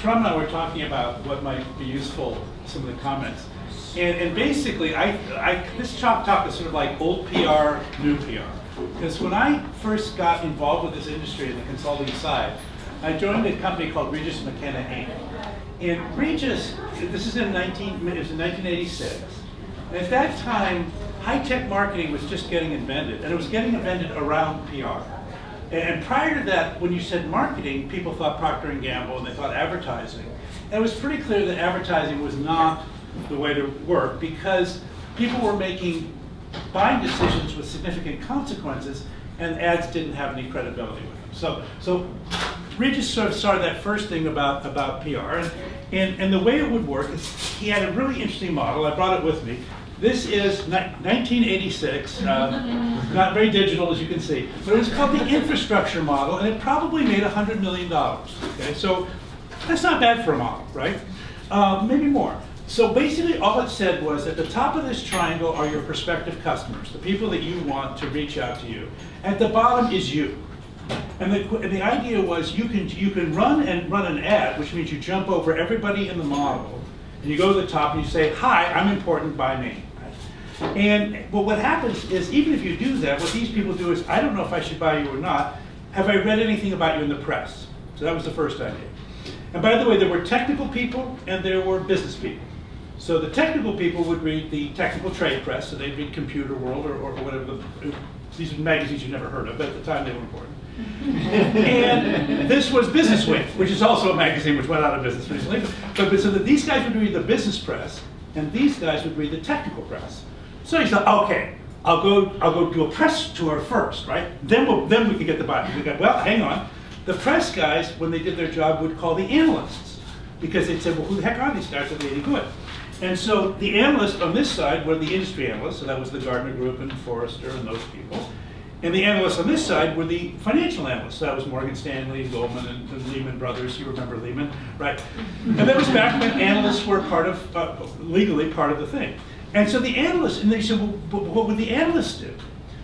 Shram and I were talking about what might be useful, some of the comments. And basically, this talk is sort of like old PR, new PR. Because when I first got involved with this industry in the consulting side, I joined a company called Regis McKenna Inc. And Regis, this is it was in 1986. And at that time, high-tech marketing was just getting invented, and it was getting invented around PR. And prior to that, when you said marketing, people thought Procter & Gamble, and they thought advertising. And it was pretty clear that advertising was not the way to work, because people were making buying decisions with significant consequences, and ads didn't have any credibility with them. So Regis sort of started that first thing about PR, and the way it would work is he had a really interesting model. I brought it with me. This is 1986, not very digital as you can see, but it was called the infrastructure model, and it probably made $100 million. Okay, so that's not bad for a model, right? Maybe more. So basically all it said was at the top of this triangle are your prospective customers, the people that you want to reach out to you. At the bottom is you. And the idea was you can run an ad, which means you jump over everybody in the model, and you go to the top and you say, hi, I'm important by name. But what happens is, even if you do that, what these people do is, I don't know if I should buy you or not. Have I read anything about you in the press? So that was the first idea. And by the way, there were technical people and there were business people. So the technical people would read the technical trade press, so they'd read Computer World or whatever. These are magazines you've never heard of, but at the time they were important. And this was Business Week, which is also a magazine which went out of business recently. But so that these guys would read the business press, and these guys would read the technical press. So he said, okay, I'll go do a press tour first, right? Then we can get the buy. We go, well, hang on. The press guys, when they did their job, would call the analysts, because they'd say, well, who the heck are these guys? Are they any good? And so the analysts on this side were the industry analysts, so that was the Gardner Group and Forrester and those people. And the analysts on this side were the financial analysts. So that was Morgan Stanley, Goldman, and Lehman Brothers. You remember Lehman, right? And that was back when analysts were part of, legally part of the thing. And so the analysts, and they said, well, what would the analysts do?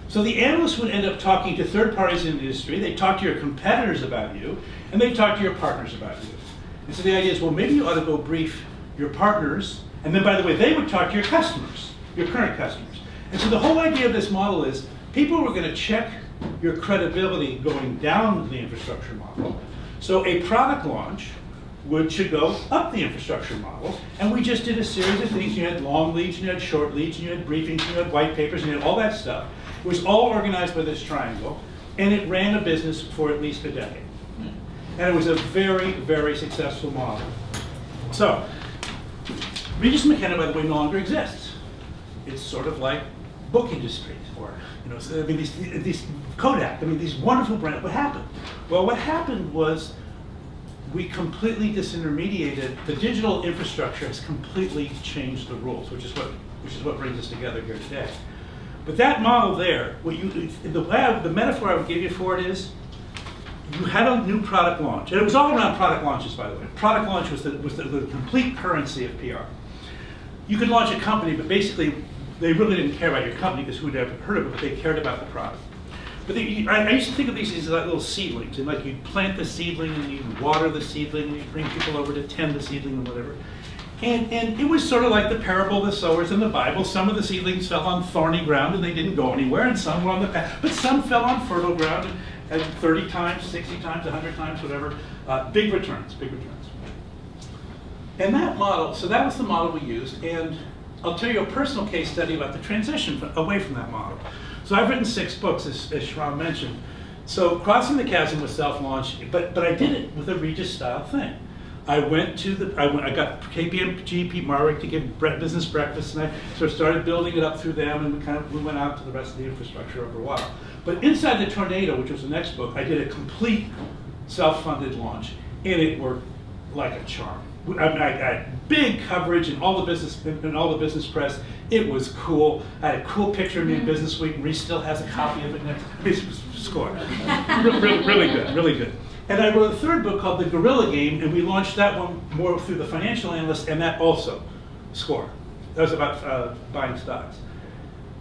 So the analysts would end up talking to third parties in the industry. They'd talk to your competitors about you, and they'd talk to your partners about you. And so the idea is, well, maybe you ought to go brief your partners, and then, by the way, they would talk to your customers, your current customers. And so the whole idea of this model is people were going to check your credibility going down the infrastructure model. So a product launch should go up the infrastructure model, and we just did a series of things. You had long leads, and you had short leads, and you had briefings, and you had white papers, and you had all that stuff. It was all organized by this triangle, and it ran a business for at least a decade. And it was a very, very successful model. So, Regis McKenna, by the way, no longer exists. It's sort of like book industry, or I mean, these Kodak. I mean, these wonderful brands. What happened? Well, what happened was we completely disintermediated. The digital infrastructure has completely changed the rules, which is what brings us together here today. But that model there, the metaphor I would give you for it is, you had a new product launch, and it was all around product launches, by the way. Product launch was the complete currency of PR. You could launch a company, but basically they really didn't care about your company because who'd ever heard of it, but they cared about the product. But I used to think of these as like little seedlings, and like you'd plant the seedling and you'd water the seedling and you'd bring people over to tend the seedling and whatever. And it was sort of like the parable of the sowers in the Bible. Some of the seedlings fell on thorny ground and they didn't go anywhere, and some were on the path, but some fell on fertile ground and 30 times, 60 times, 100 times, whatever. Big returns, big returns. And that model, so that was the model we used, and I'll tell you a personal case study about the transition away from that model. So I've written 6 books, as Shram mentioned. So Crossing the Chasm was self-launched, but I did it with a Regis-style thing. I got KPMG, Pete Marwick, to give business breakfast, and I sort of started building it up through them, and we went out to the rest of the infrastructure over a while. But Inside the Tornado, which was the next book, I did a complete self-funded launch, and it worked like a charm. I had big coverage in all the business press. It was cool. I had a cool picture of me in Business Week, and Reese still has a copy of it next. It was score. Really good, really good. And I wrote a 3rd book called The Guerrilla Game, and we launched that one more through the financial analyst, and that also scored. That was about buying stocks.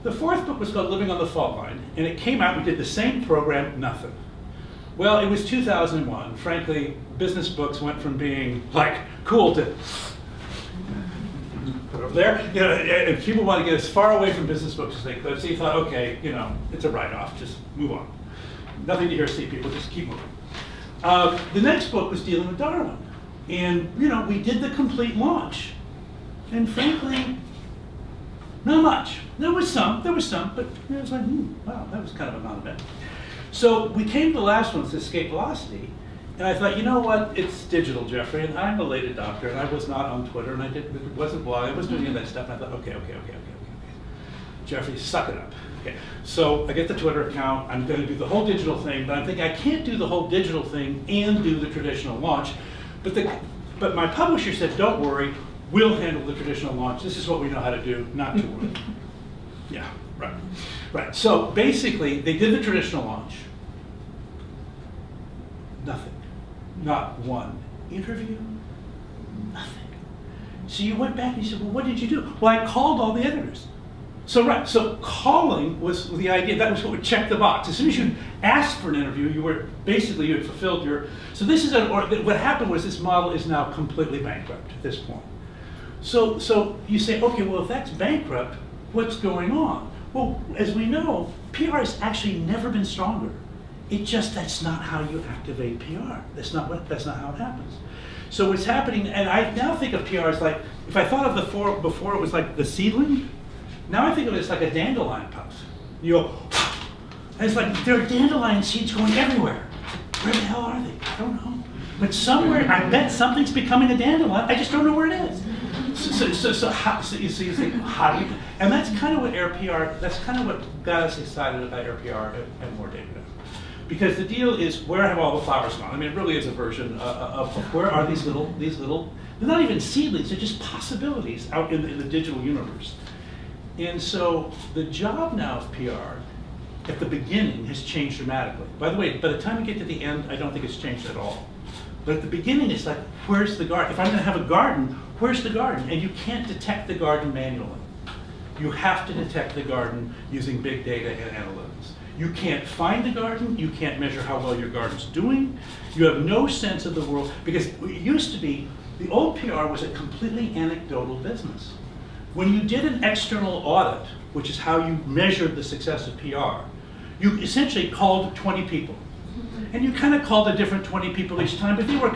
The 4th book was called Living on the Fault Line, and it came out, we did the same program, nothing. Well, it was 2001. Frankly, business books went from being like cool to put over there. You know, and people want to get as far away from business books as they could. So you thought, okay, you know, it's a write-off. Just move on. Nothing to hear, see people. Just keep moving. The next book was dealing with Darwin, and you know, we did the complete launch, and frankly, not much. There was some, but it was like, wow, that was kind of a non-event. So we came to the last one, it's Escape Velocity, and I thought, you know what, it's digital, Geoffrey, and I'm a late adopter, and I was not on Twitter, and it wasn't blogging, I wasn't doing any of that stuff, and I thought, okay. Geoffrey, suck it up. Okay, so I get the Twitter account, I'm gonna do the whole digital thing, but I'm thinking I can't do the whole digital thing and do the traditional launch, but my publisher said, don't worry, we'll handle the traditional launch, this is what we know how to do, not to worry. Yeah, right. So basically, they did the traditional launch, nothing. Not one interview, nothing. So you went back and you said, well, what did you do? Well, I called all the editors. So calling was the idea, that was what would check the box. As soon as you asked for an interview, you had fulfilled your, so this is, what happened was this model is now completely bankrupt at this point. So you say, okay, well, if that's bankrupt, what's going on? Well, as we know, PR has actually never been stronger. That's not how you activate PR. That's not how it happens. So what's happening, and I now think of PR as like, if I thought of before it was like the seedling, now I think of it as like a dandelion puff. You go, and it's like there are dandelion seeds going everywhere. Where the hell are they? I don't know. But somewhere, I bet something's becoming a dandelion. I just don't know where it is. So you think, how do you, and that's kind of what AirPR, that's kind of what got us excited about AirPR and Mohr Davidow. Because the deal is, where have all the flowers gone? I mean, it really is a version of where are these little, they're not even seedlings, they're just possibilities out in the digital universe. And so the job now of PR at the beginning has changed dramatically. By the way, by the time you get to the end, I don't think it's changed at all. But at the beginning, it's like, where's the garden? If I'm gonna have a garden, where's the garden? And you can't detect the garden manually. You have to detect the garden using big data and analytics. You can't find the garden, you can't measure how well your garden's doing. You have no sense of the world, because it used to be, the old PR was a completely anecdotal business. When you did an external audit, which is how you measured the success of PR, you essentially called 20 people. And you kind of called a different 20 people each time, but they were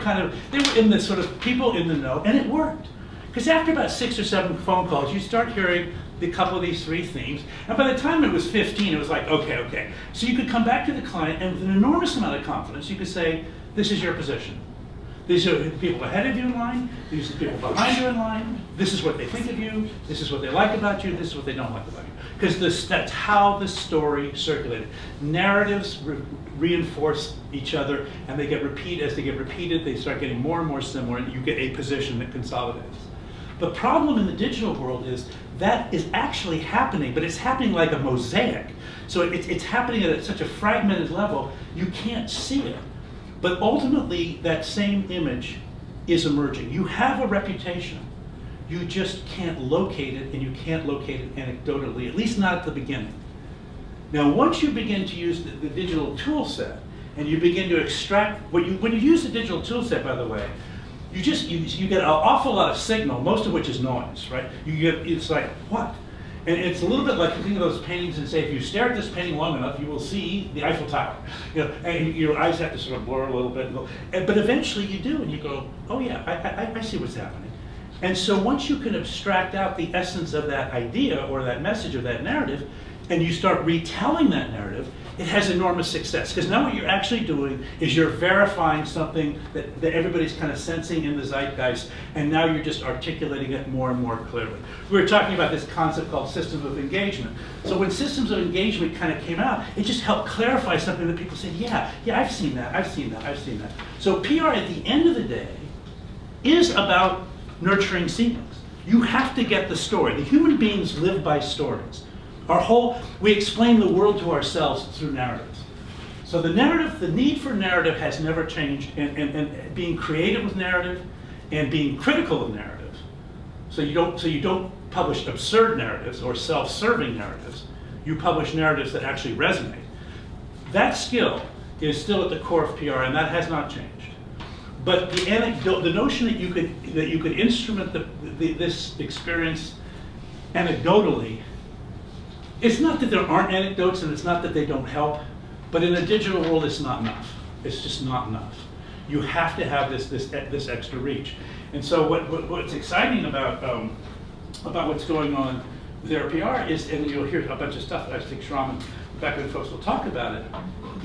in the sort of people in the know, and it worked. Because after about 6 or 7 phone calls, you start hearing a couple of these 3 themes, and by the time it was 15, it was like, okay. So you could come back to the client, and with an enormous amount of confidence, you could say, this is your position. These are the people ahead of you in line, these are the people behind you in line, this is what they think of you, this is what they like about you, this is what they don't like about you. Because that's how the story circulated. Narratives reinforce each other, and they get repeated. As they get repeated, they start getting more and more similar, and you get a position that consolidates. The problem in the digital world is that is actually happening, but it's happening like a mosaic. So it's happening at such a fragmented level, you can't see it. But ultimately, that same image is emerging. You have a reputation. You just can't locate it, and you can't locate it anecdotally, at least not at the beginning. Now, once you begin to use the digital tool set, and you begin to extract, when you use the digital tool set, by the way, you get an awful lot of signal, most of which is noise, right? It's like, what? And it's a little bit like you think of those paintings and say, if you stare at this painting long enough, you will see the Eiffel Tower. You know, and your eyes have to sort of blur a little bit. But eventually you do, and you go, oh yeah, I see what's happening. And so once you can abstract out the essence of that idea or that message or that narrative, and you start retelling that narrative, it has enormous success. Because now what you're actually doing is you're verifying something that everybody's kind of sensing in the zeitgeist, and now you're just articulating it more and more clearly. We were talking about this concept called systems of engagement. So when systems of engagement kind of came out, it just helped clarify something that people said, yeah, I've seen that. So PR at the end of the day is about nurturing sequence. You have to get the story. The human beings live by stories. We explain the world to ourselves through narratives. So the narrative, the need for narrative has never changed, and being creative with narrative and being critical of narrative. So you don't publish absurd narratives or self-serving narratives. You publish narratives that actually resonate. That skill is still at the core of PR, and that has not changed. But the anecdote, the notion that you could instrument this experience anecdotally, it's not that there aren't anecdotes and it's not that they don't help, but in a digital world it's not enough. It's just not enough. You have to have this extra reach. And so what's exciting about what's going on with AirPR is, and you'll hear a bunch of stuff, I think Shram and Becca and folks will talk about it,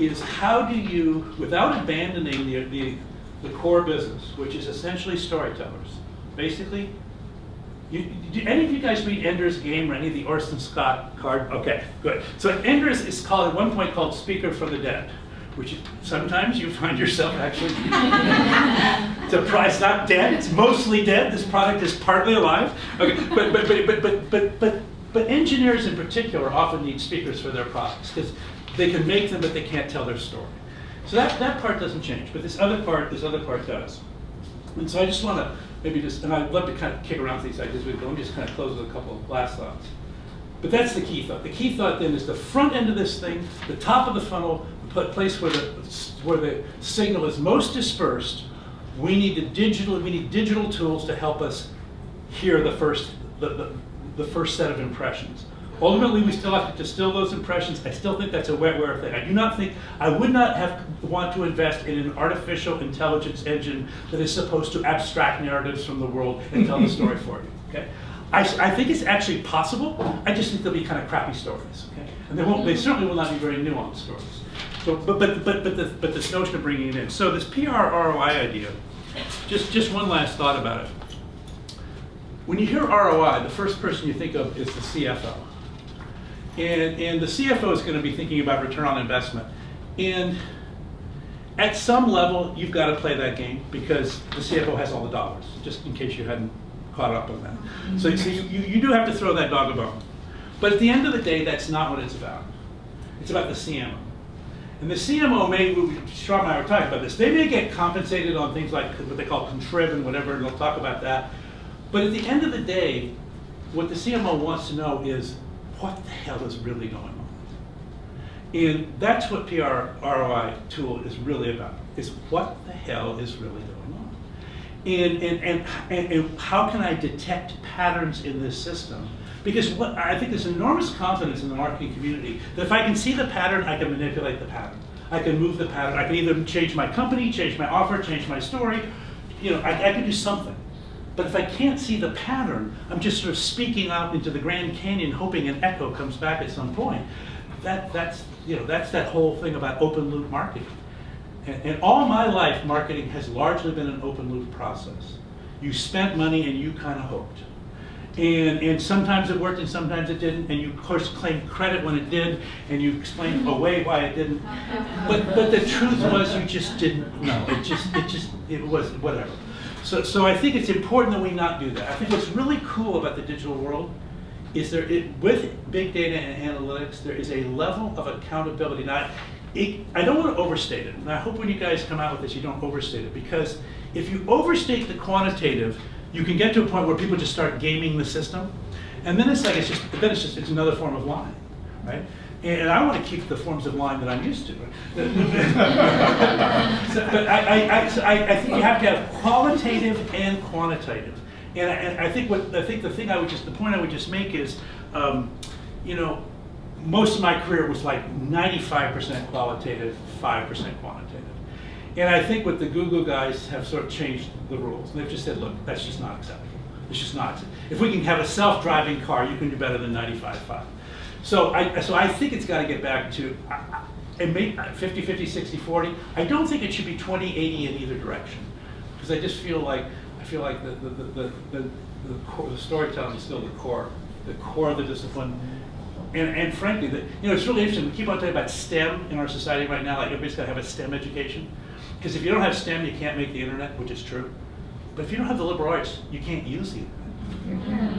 is how do you, without abandoning the core business, which is essentially storytellers, basically, do any of you guys read Ender's Game or any of the Orson Scott card? Okay, good. So Ender's is called, at one point called Speaker for the Dead, which sometimes you find yourself actually, it's not dead, it's mostly dead. This product is partly alive. Okay, but engineers in particular often need speakers for their products because they can make them, but they can't tell their story. So that part doesn't change, but this other part does. And so I just want to maybe just, and I'd love to kind of kick around these ideas, but let me just kind of close with a couple of last thoughts. But that's the key thought. The key thought then is the front end of this thing, the top of the funnel, the place where the signal is most dispersed. We need digital tools to help us hear the first set of impressions. Ultimately, we still have to distill those impressions. I still think that's a wetware thing. I would not want to invest in an artificial intelligence engine that is supposed to abstract narratives from the world and tell the story for you. Okay? I think it's actually possible. I just think they'll be kind of crappy stories. Okay? And they certainly will not be very nuanced stories. So, but this notion of bringing it in. So this PR ROI idea, just one last thought about it. When you hear ROI, the first person you think of is the CFO. And the CFO is going to be thinking about return on investment. And at some level, you've got to play that game because the CFO has all the dollars, just in case you hadn't caught up on that. So you do have to throw that dog a bone. But at the end of the day, that's not what it's about. It's about the CMO. And the CMO Shram and I were talking about this, they may get compensated on things like what they call contrib and whatever, and they'll talk about that. But at the end of the day, what the CMO wants to know is, what the hell is really going on? And that's what PR ROI tool is really about, is what the hell is really going on? And how can I detect patterns in this system? Because I think there's enormous confidence in the marketing community that if I can see the pattern, I can manipulate the pattern. I can move the pattern. I can either change my company, change my offer, change my story. I can do something. But if I can't see the pattern, I'm just sort of speaking out into the Grand Canyon, hoping an echo comes back at some point. That's that whole thing about open loop marketing. And all my life, marketing has largely been an open loop process. You spent money and you kind of hoped. And sometimes it worked and sometimes it didn't, and you of course claimed credit when it did, and you explained away why it didn't. But the truth was you just didn't know. It was whatever. So I think it's important that we not do that. I think what's really cool about the digital world is with big data and analytics, there is a level of accountability. Now, I don't want to overstate it, and I hope when you guys come out with this, you don't overstate it, because if you overstate the quantitative, you can get to a point where people just start gaming the system, and then it's another form of lying, right? And I want to keep the forms of lying that I'm used to. But I think you have to have qualitative and quantitative. And I think the point I would just make is, most of my career was like 95% qualitative, 5% quantitative. And I think what the Google guys have sort of changed the rules. And they've just said, look, that's just not acceptable. It's just not acceptable. If we can have a self-driving car, you can do better than 95.5. So I think it's got to get back to 50, 50, 60, 40. I don't think it should be 20, 80 in either direction, because I just feel like the storytelling is still the core of the discipline. And frankly, it's really interesting. We keep on talking about STEM in our society right now. Like everybody's got to have a STEM education, because if you don't have STEM, you can't make the internet, which is true. But if you don't have the liberal arts, you can't use the internet.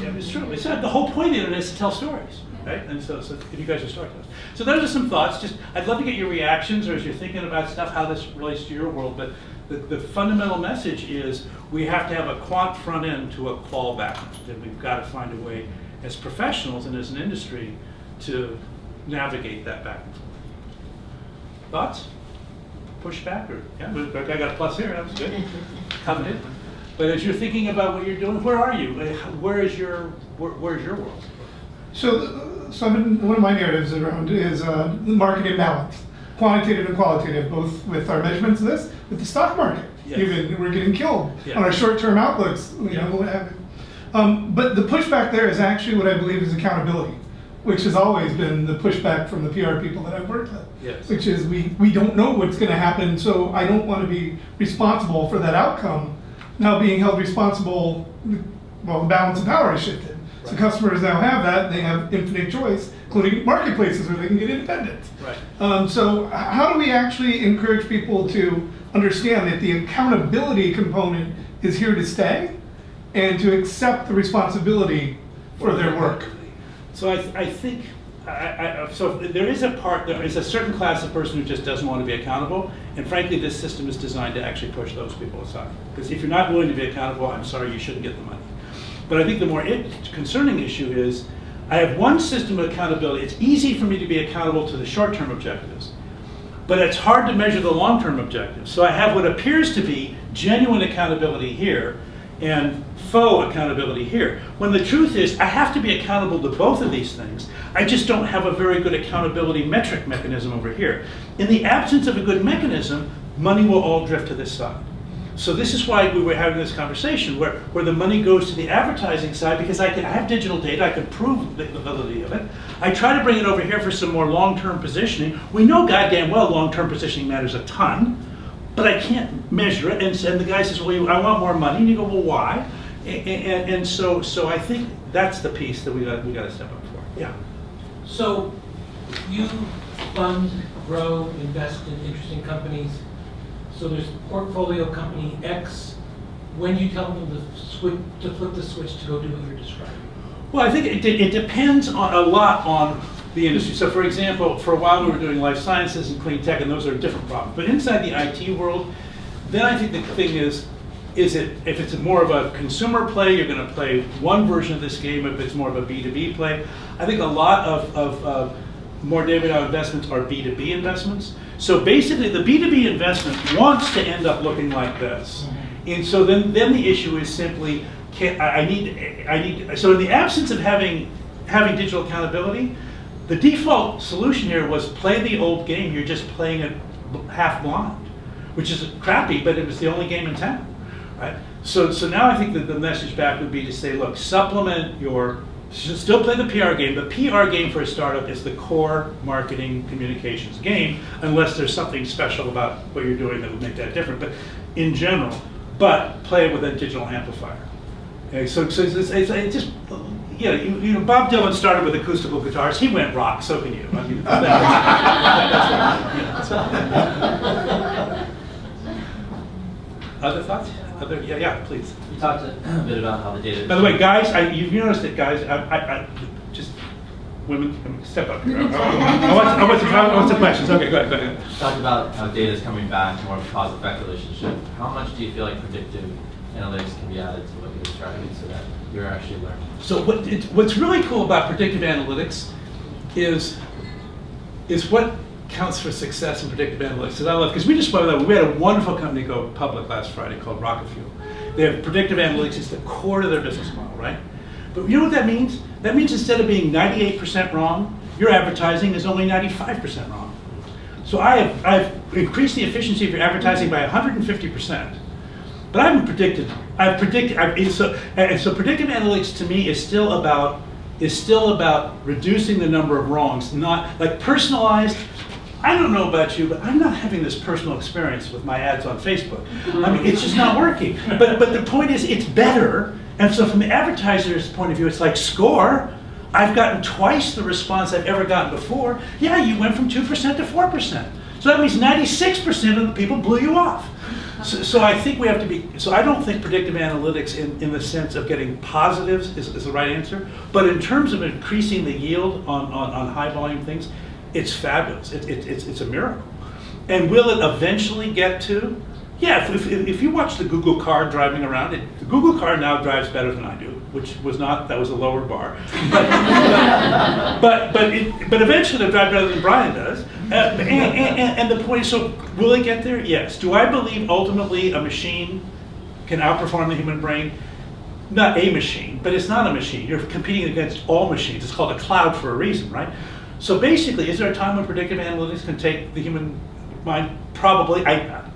Yeah, it's true. It's not, the whole point of the internet is to tell stories, right? And so if you guys are storytellers. So those are some thoughts. I'd love to get your reactions, or as you're thinking about stuff, how this relates to your world. But the fundamental message is we have to have a quant front end to a qual back end. And we've got to find a way as professionals and as an industry to navigate that back and forth. Thoughts? pushback? Or yeah, I got a plus here. That was good. Coveted. But as you're thinking about what you're doing, where are you? Where's your world? So, one of my narratives around is market imbalance, quantitative and qualitative, both with our measurements of this, with the stock market. Yes. Even we're getting killed Yeah. on our short-term outlooks. You know, what have you. But the pushback there is actually what I believe is accountability, which has always been the pushback from the PR people that I've worked with. Yes. Which is we don't know what's going to happen, so I don't want to be responsible for that outcome. Now being held responsible, well, the balance of power has shifted. Right. So customers now have that, they have infinite choice, including marketplaces where they can get independent. Right. So how do we actually encourage people to understand that the accountability component is here to stay and to accept the responsibility for their work? So I think, so there is a certain class of person who just doesn't want to be accountable, and frankly, this system is designed to actually push those people aside. Because if you're not willing to be accountable, I'm sorry, you shouldn't get the money. But I think the more concerning issue is, I have one system of accountability. It's easy for me to be accountable to the short-term objectives, but it's hard to measure the long-term objectives. So I have what appears to be genuine accountability here, and faux accountability here. When the truth is, I have to be accountable to both of these things. I just don't have a very good accountability metric mechanism over here. In the absence of a good mechanism, money will all drift to this side. So this is why we were having this conversation where the money goes to the advertising side, because I have digital data, I can prove the validity of it. I try to bring it over here for some more long-term positioning. We know goddamn well long-term positioning matters a ton, but I can't measure it. And the guy says, well, I want more money. And you go, well, why? And so I think that's the piece that we got to step up for. Yeah. So you fund, grow, invest in interesting companies. So there's portfolio company X. When do you tell them to flip the switch to go do what you're describing? Well, I think it depends a lot on the industry. So for example, for a while we were doing life sciences and clean tech, and those are different problems. But inside the IT world, then I think the thing is if it's more of a consumer play, you're going to play one version of this game. If it's more of a B2B play, I think a lot of Mohr Davidow investments are B2B investments. So basically the B2B investment wants to end up looking like this. Mm-hmm. And so then the issue is simply, I need, so in the absence of having digital accountability, the default solution here was play the old game. You're just playing it half blind, which is crappy, but it was the only game in town, right? So now I think that the message back would be to say, look, supplement your, still play the PR game. The PR game for a startup is the core marketing communications game, unless there's something special about what you're doing that would make that different. But in general, play it with a digital amplifier. Okay, so it's just, you know, Bob Dylan started with acoustical guitars. He went rock. So can you. I mean, other thoughts? Yeah, please. You talked a bit about how the data. By the way, guys, you've noticed that, guys. I just women step up here. I want some questions. Okay, go ahead. You talked about how data is coming back, more of a cause-effect relationship. How much do you feel like predictive analytics can be added to what you're describing so that you're actually learning? So what's really cool about predictive analytics is what counts for success in predictive analytics. Because we had a wonderful company go public last Friday called Rocket Fuel. They have predictive analytics is the core to their business model, right? But you know what that means? That means instead of being 98% wrong, your advertising is only 95% wrong. So I've increased the efficiency of your advertising by 150%. But I haven't predicted. So predictive analytics to me is still about reducing the number of wrongs, not like personalized. I don't know about you, but I'm not having this personal experience with my ads on Facebook. I mean, it's just not working. But the point is, it's better. And so from the advertiser's point of view, it's like, score. I've gotten twice the response I've ever gotten before. Yeah, you went from 2% to 4%. So that means 96% of the people blew you off. So I think we have to be, so I don't think predictive analytics in the sense of getting positives is the right answer. But in terms of increasing the yield on high volume things, it's fabulous. It's a miracle. And will it eventually get to Yeah, if you watch the Google car driving around, the Google car now drives better than I do, which was not, that was a lower bar. But eventually they'll drive better than Brian does. And the point is, so will it get there? Yes. Do I believe ultimately a machine can outperform the human brain? Not a machine, but it's not a machine. You're competing against all machines. It's called a cloud for a reason, right? So basically, is there a time when predictive analytics can take the human mind? Probably.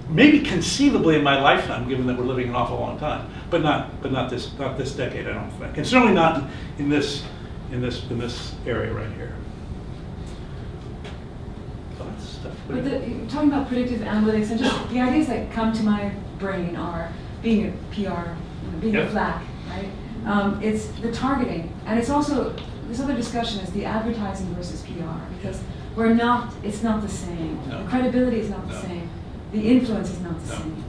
Maybe conceivably in my lifetime, given that we're living an awful long time, but not this decade, I don't think, and certainly not in this area right here. Lots of stuff. But talking about predictive analytics, and just the ideas that come to my brain are being a PR, being a FLAC, right? It's the targeting, and it's also this other discussion is the advertising versus PR, because it's not the same. No. The credibility is not the No. same. The influence is not the No. same.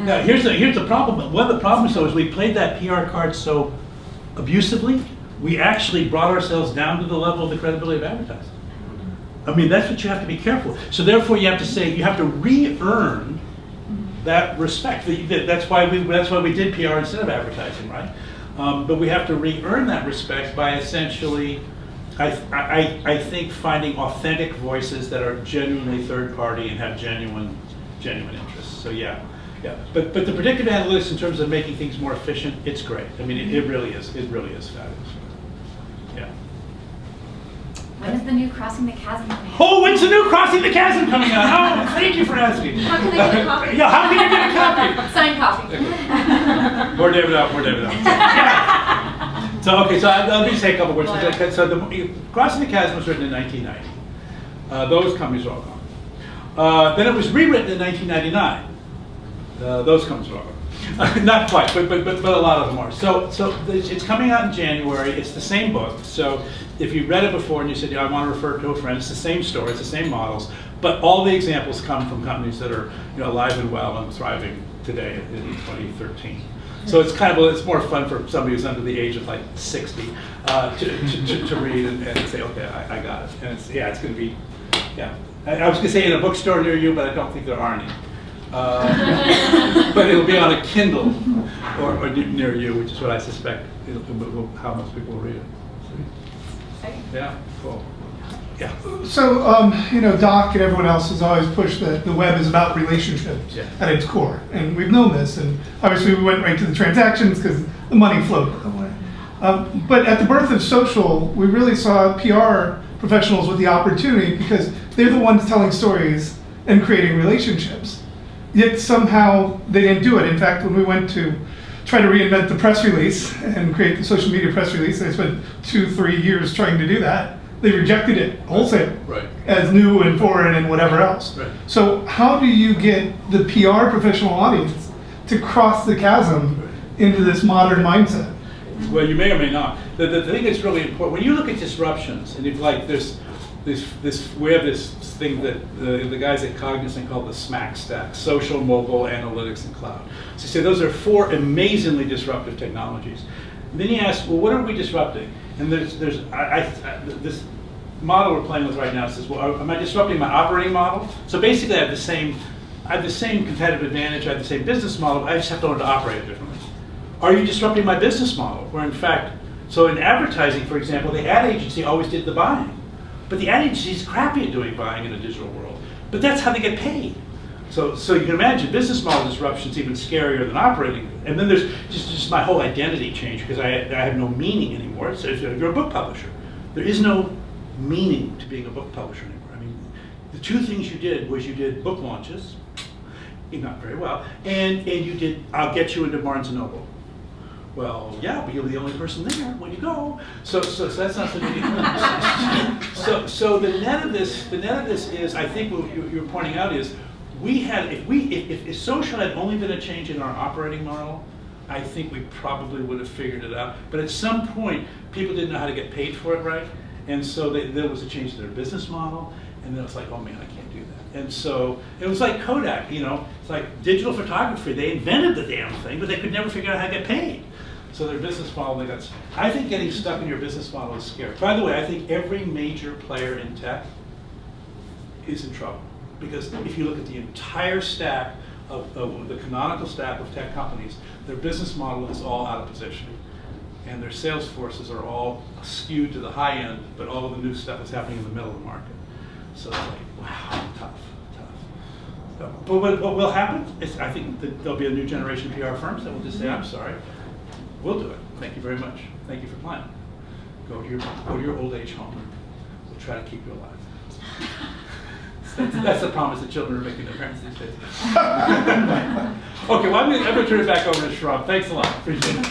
Now, here's the problem. One of the problems, though, is we played that PR card so abusively, we actually brought ourselves down to the level of the credibility of advertising. I mean, that's what you have to be careful. So therefore, you have to say, you have to re-earn that respect. That's why we did PR instead of advertising, right? But we have to re-earn that respect by essentially, I think, finding authentic voices that are genuinely third party and have genuine interests. So yeah. But the predictive analytics in terms of making things more efficient, it's great. I mean, it really is. It really is fabulous. Yeah. When is the new Crossing the Chasm coming out? Oh, when's the new Crossing the Chasm coming out? Oh, thank you for asking. How can they get a copy? Yeah, how can you get a copy? Signed copy. Mohr Davidow. Yeah. So okay, so let me say a couple words. So the Crossing the Chasm was written in 1990. Those companies are all gone. Then it was rewritten in 1999. Those companies are all gone. Not quite, but a lot of them are. So it's coming out in January. It's the same book. So if you read it before and you said, I want to refer to a friend, it's the same story, it's the same models, but all the examples come from companies that are alive and well and thriving today in 2013. So it's it's more fun for somebody who's under the age of like 60 to read and say, okay, I got it. And it's going to be, I was going to say in a bookstore near you, but I don't think there are any. But it'll be on a Kindle or near you, which is what I suspect how most people will read it. Yeah, cool. Yeah. So, Doc and everyone else has always pushed that the web is about relationships at its core. And we've known this, and obviously we went right to the transactions because the money flowed that way. But at the birth of social, we really saw PR professionals with the opportunity because they're the ones telling stories and creating relationships. Yet somehow they didn't do it. In fact, when we went to try to reinvent the press release and create the social media press release, they spent 2-3 years trying to do that. They rejected it wholesale as new and foreign and whatever else. Right. So how do you get the PR professional audience to cross the chasm into this modern mindset? Well, you may or may not. The thing that's really important, when you look at disruptions, and if like we have this thing that the guys at Cognizant call the SMAC stack: social, mobile, analytics, and cloud. So you say those are 4 amazingly disruptive technologies. And then you ask, well, what are we disrupting? And there's this model we're playing with right now says, well, am I disrupting my operating model? So basically, I have the same competitive advantage, I have the same business model, but I just have to learn to operate it differently. Are you disrupting my business model? Where in fact, so in advertising, for example, the ad agency always did the buying. But the ad agency is crappy at doing buying in a digital world. But that's how they get paid. So you can imagine business model disruption is even scarier than operating. And then there's just my whole identity change because I have no meaning anymore. So if you're a book publisher, there is no meaning to being a book publisher anymore. I mean, the 2 things you did was you did book launches, not very well, and you did, I'll get you into Barnes & Noble. Well, yeah, but you're the only person there when you go. So that's not such a big deal. So the net of this is, I think what you're pointing out is, if social had only been a change in our operating model, I think we probably would have figured it out. But at some point, people didn't know how to get paid for it right, and so there was a change to their business model, and then it's like, oh man, I can't do that. And so it was like Kodak, it's like digital photography. They invented the damn thing, but they could never figure out how to get paid. So their business model, I think getting stuck in your business model is scary. By the way, I think every major player in tech is in trouble. Because if you look at the entire stack of the canonical stack of tech companies, their business model is all out of position. And their sales forces are all skewed to the high end, but all of the new stuff is happening in the middle of the market. So it's like, wow, tough. So, but what will happen is, I think that there'll be a new generation PR firms that will just say, I'm sorry, we'll do it. Thank you very much. Thank you for playing. Go to your old age home. We'll try to keep you alive. That's the promise that children are making their parents these days. Okay, well, I'm going to turn it back over to Shrob. Thanks a lot. Appreciate it.